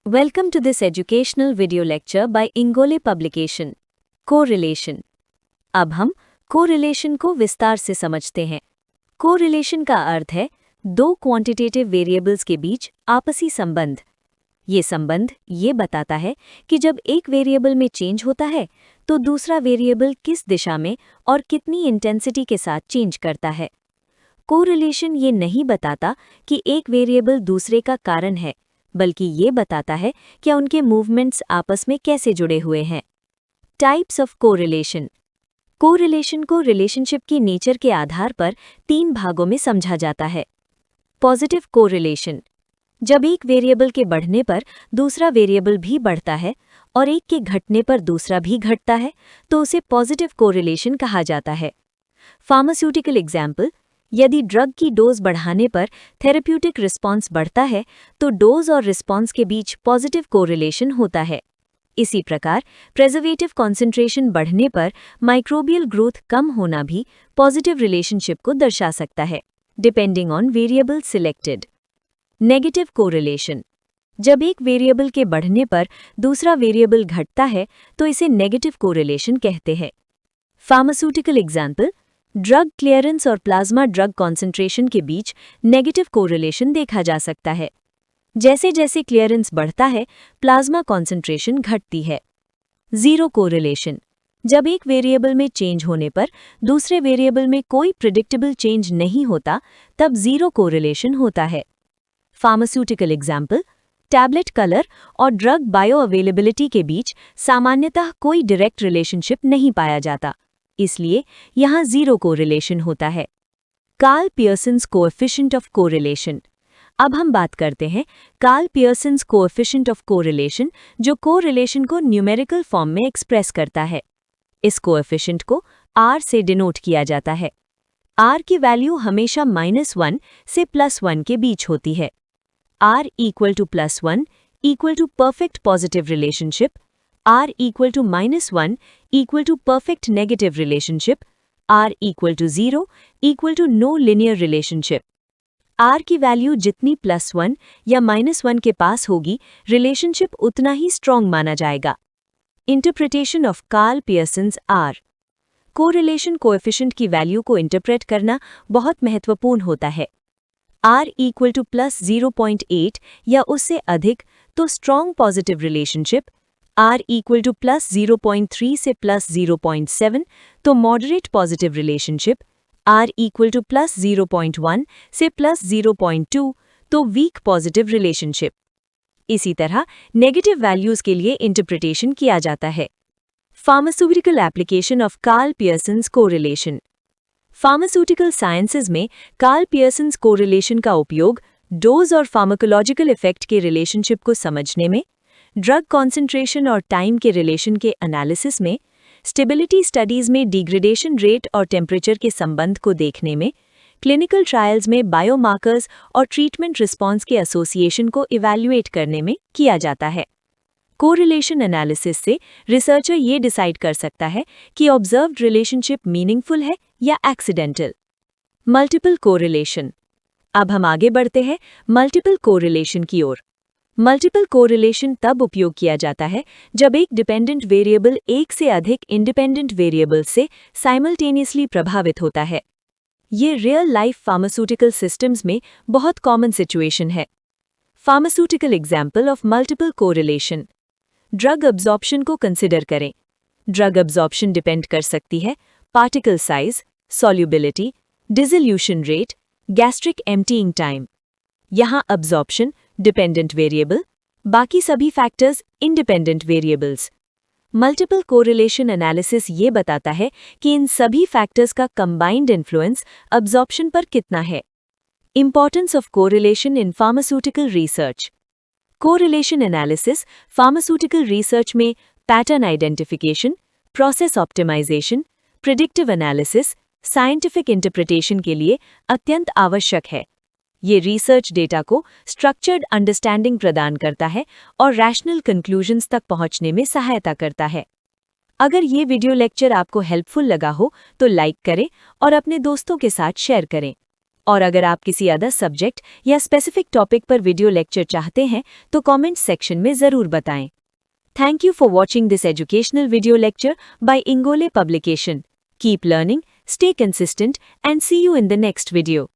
Welcome to this educational video lecture by Ingole Publication. Correlation. अब हम correlation को विस्तार से समझते हैं. Correlation का अर्थ है दो quantitative variables के बीच आपसी संबंध. ये संबंध ये बताता है कि जब एक वेरिएबल में चेंज होता है तो दूसरा वेरिएबल किस दिशा में और कितनी इंटेंसिटी के साथ चेंज करता है. कोरिलेशन ये नहीं बताता कि एक वेरिएबल दूसरे का कारण है, बल्कि ये बताता है कि उनके मूवमेंट्स आपस में कैसे जुड़े हुए हैं. Types of correlation. कोरिलेशन को रिलेशनशिप की नेचर के आधार पर 3 भागों में समझा जाता है. Positive correlation. जब एक वेरिएबल के बढ़ने पर दूसरा वेरिएबल भी बढ़ता है और एक के घटने पर दूसरा भी घटता है तो उसे पॉजिटिव कोरिलेशन कहा जाता है. Pharmaceutical example. यदि ड्रग की डोज बढ़ाने पर थेरेप्यूटिक रिस्पॉन्स बढ़ता है तो डोज और रिस्पॉन्स के बीच पॉजिटिव कोरिलेशन होता है. इसी प्रकार प्रिजर्वेटिव कॉन्सेंट्रेशन बढ़ने पर माइक्रोबियल ग्रोथ कम होना भी पॉजिटिव रिलेशनशिप को दर्शा सकता है, depending on variable selected. Negative correlation. जब एक वेरिएबल के बढ़ने पर दूसरा वेरिएबल घटता है तो इसे नेगेटिव कोरिलेशन कहते हैं. Pharmaceutical example. ड्रग क्लियरेंस और प्लाज्मा ड्रग कॉन्सेंट्रेशन के बीच नेगेटिव कोरिलेशन देखा जा सकता है. जैसे जैसे क्लियरेंस बढ़ता है प्लाज्मा कॉन्सेंट्रेशन घटती है. Zero correlation. जब एक वेरिएबल में चेंज होने पर दूसरे वेरिएबल में कोई प्रिडिक्टेबल चेंज नहीं होता तब जीरो कोरिलेशन होता है. Pharmaceutical example. टैबलेट कलर और ड्रग बायो अवेलेबिलिटी के बीच सामान्यतः कोई डायरेक्ट रिलेशनशिप नहीं पाया जाता, इसलिए यहाँ जीरो कोरिलेशन होता है. Karl Pearson's coefficient of correlation. अब हम बात करते हैं Karl Pearson's coefficient of correlation, जो कोरिलेशन को न्यूमेरिकल फॉर्म में एक्सप्रेस करता है. इस कोएफिशिएंट को R से डिनोट किया जाता है. R की वैल्यू हमेशा -1 से +1 के बीच होती है. R equal to +1 equal to perfect positive relationship, R equal to -1 equal to perfect negative relationship, R equal to 0 equal to no linear relationship. R की वैल्यू जितनी +1 या -1 के पास होगी, रिलेशनशिप उतना ही स्ट्रॉन्ग माना जाएगा. Interpretation of Karl Pearson's R. Correlation coefficient की value को इंटरप्रेट करना बहुत महत्वपूर्ण होता है. R equal to +0.8 या उससे अधिक तो strong positive relationship, R equal to +0.3 से +0.7 तो moderate positive relationship, R equal to +0.1 से +0.2 तो वीक पॉजिटिव रिलेशनशिप. इसी तरह नेगेटिव वैल्यूज के लिए इंटरप्रिटेशन किया जाता है. Pharmaceutical application of Karl Pearson's correlation. Pharmaceutical sciences में कार्ल पियर्सन्स कोरिलेशन का उपयोग डोज और फार्माकोलॉजिकल इफेक्ट के रिलेशनशिप को समझने में, ड्रग कॉन्सेंट्रेशन और टाइम के रिलेशन के एनालिसिस में, स्टेबिलिटी स्टडीज में डिग्रेडेशन रेट और टेम्परेचर के संबंध को देखने में, क्लिनिकल ट्रायल्स में बायोमार्कर्स और ट्रीटमेंट रिस्पॉन्स के एसोसिएशन को इवैल्यूएट करने में किया जाता है. कोरिलेशन एनालिसिस से रिसर्चर ये डिसाइड कर सकता है कि ऑब्जर्व्ड रिलेशनशिप मीनिंगफुल है या एक्सीडेंटल. Multiple correlation. अब हम आगे बढ़ते हैं मल्टीपल कोरिलेशन की ओर. मल्टीपल कोरिलेशन तब उपयोग किया जाता है जब एक डिपेंडेंट वेरिएबल एक से अधिक इंडिपेंडेंट वेरिएबल से साइमल्टेनियसली प्रभावित होता है. ये रियल लाइफ फार्मास्यूटिकल सिस्टम्स में बहुत कॉमन सिचुएशन है. Pharmaceutical example of multiple correlation. Drug absorption को कंसिडर करें. ड्रग अब्जॉर्प्शन डिपेंड कर सकती है particle size, solubility, dissolution rate, gastric emptying time. यहाँ अब्जॉर्प्शन डिपेंडेंट वेरिएबल, बाकी सभी factors independent variables. Multiple correlation analysis ये बताता है कि इन सभी फैक्टर्स का कंबाइंड इन्फ्लुएंस अब्जॉर्प्शन पर कितना है. Importance of correlation in pharmaceutical research. Correlation analysis pharmaceutical research में pattern identification, process optimisation, predictive analysis, scientific interpretation के लिए अत्यंत आवश्यक है. ये रिसर्च डेटा को स्ट्रक्चर्ड अंडरस्टैंडिंग प्रदान करता है और रैशनल कंक्लूजन्स तक पहुंचने में सहायता करता है. अगर ये वीडियो लेक्चर आपको हेल्पफुल लगा हो तो लाइक करें और अपने दोस्तों के साथ शेयर करें. और अगर आप किसी अदर सब्जेक्ट या स्पेसिफिक टॉपिक पर वीडियो लेक्चर चाहते हैं तो कमेंट सेक्शन में ज़रूर बताएं। Thank you for watching this educational video lecture by Ingole Publication. Keep learning, stay consistent, and see you in the next video.